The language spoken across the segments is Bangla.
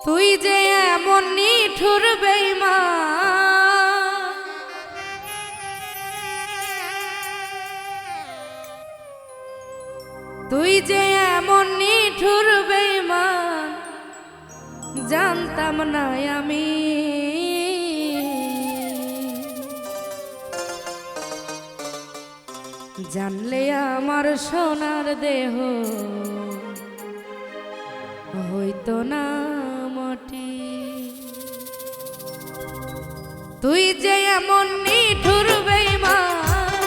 তুই যে এমন নিঠুর বেঈমান, তুই যে এমন নিঠুর বেঈমান, জানতাম না আমি। জানলে আমার সোনার দেহ হইতো না মাটি। তুই যে এমন নিঠুর বেঈমান,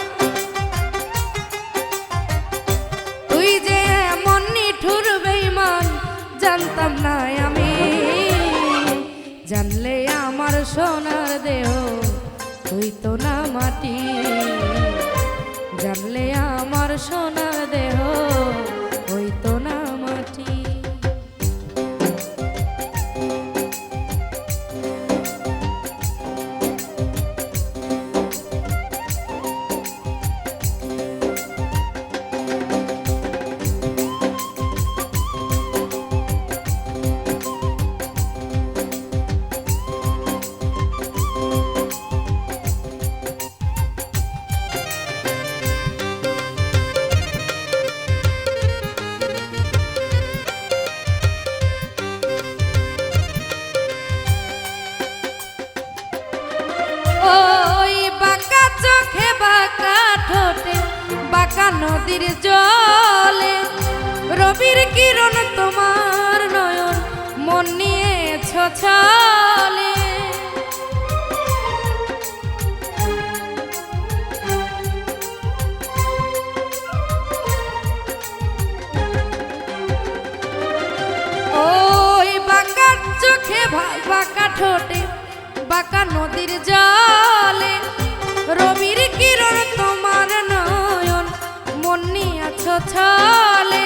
তুই যে এমন নিঠুর বেঈমান, জানতাম না আমি। জানলে আমার সোনার দেহ হইতো না মাটি। জানলে আমার সোনার দেহ হইতো না মাটি। বাঁকা নদীর জলে রবির কিরণ তোমার নয়ন মন নিয়েছ ছলে। ওই বাঁকা চোখে বাঁকা ঠোঁটে বাঁকা নদীর জলে রবির কিরণ তোমার নয়ন মন নিয়েছ ছলে।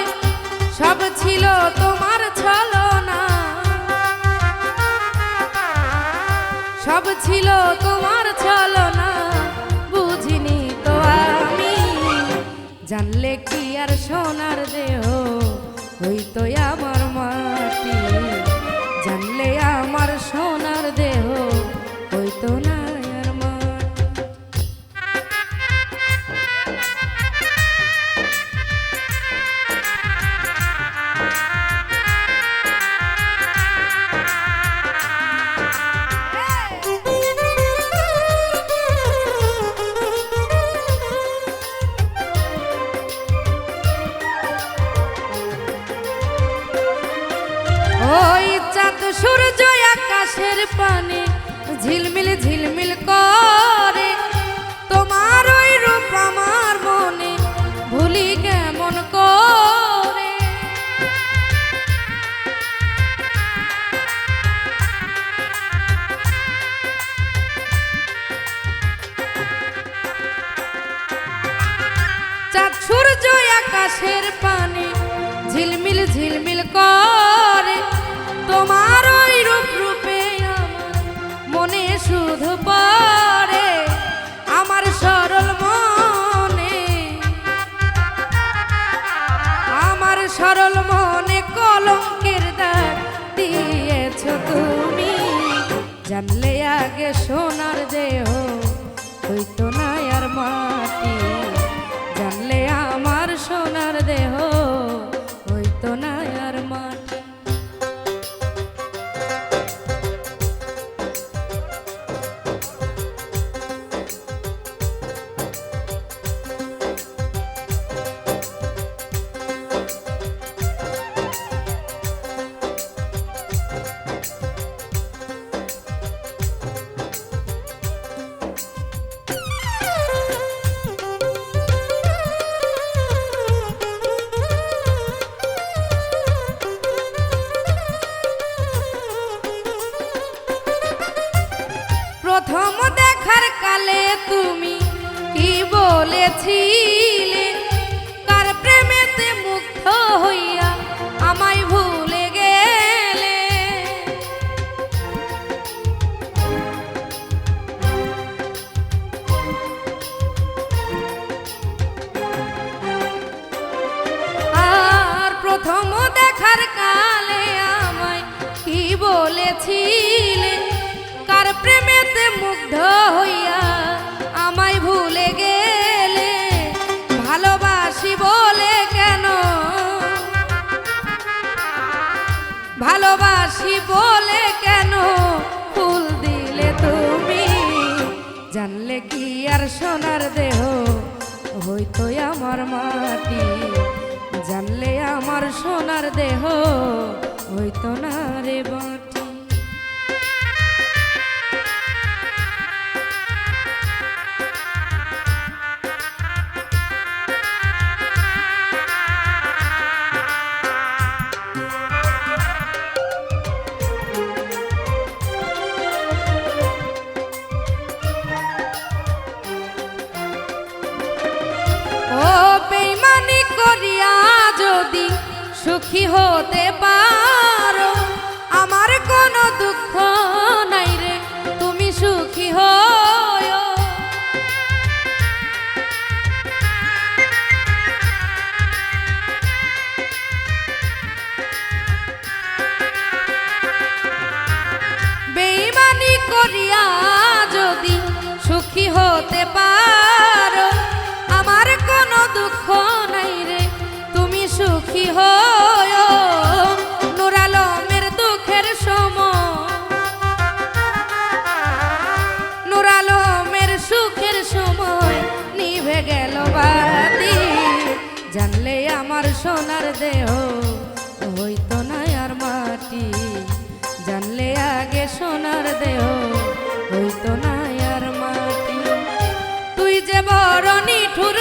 সব ছিল তোমার ছলনা, সব ছিল তোমার ছলনা, বুঝিনি তো আমি। জানলে কি আর সোনার দেহ হইতো আমার মাটি। জানলে আমার সোনার দেহ হইতো না আর মাটি। ওই চাঁদ সূর্য আকাশের পানে ঝিলমিল ঝিলমিল করে, তোমার ওই রূপ আমার মনে ভুলি কেমন করে। চাঁদ সূর্য আকাশের পানে ঝিলমিল ঝিলমিল করে, তোমার ওই রূপ রূপে আমার মনে শুধু পড়ে। আমার সরল মনে, আমার সরল মনে কলঙ্কের দাগ দিয়েছ তুমি। জানলে আগে সোনার দেহ হইতো না আর মাটি। জানলে আমার সোনার দেহ হইতো না আর মাটি। প্রথম দেখার কালে তুমি কি বলেছিলে, কার প্রেমেতে মুগ্ধ হইয়া আমায় ভুলে গেলে। আর প্রথম দেখার কালে আমায় কি বল বলেছিলে কার প্রেমেতে মুগ্ধ হইয়া আমায় ভুলে গেলে ভালোবাসি বলে কেন ভালোবাসি বলে কেন ফুল দিলে তুমি জানলে কি আর সোনার দেহ হইতো আমার মাটি জানলে আমার সোনার দেহ হইতো না রে বাটি সুখী হতে পারো আমার কোনো দুঃখ নাই রে তুমি সুখী হয়ো বেঈমানি করিয়া যদি সুখী হতে পারো আমার কোনো দুঃখ নাই রে তুমি সুখী হয় নূর আলমের দুঃখের সময় নূর আলমের সুখের সময় নিভে গেল বাতি জানলে আমার সোনার দেহ হইতো না আর মাটি জানলে আগে সোনার দেহ হইতো না আর মাটি তুই যে বড় নিঠুর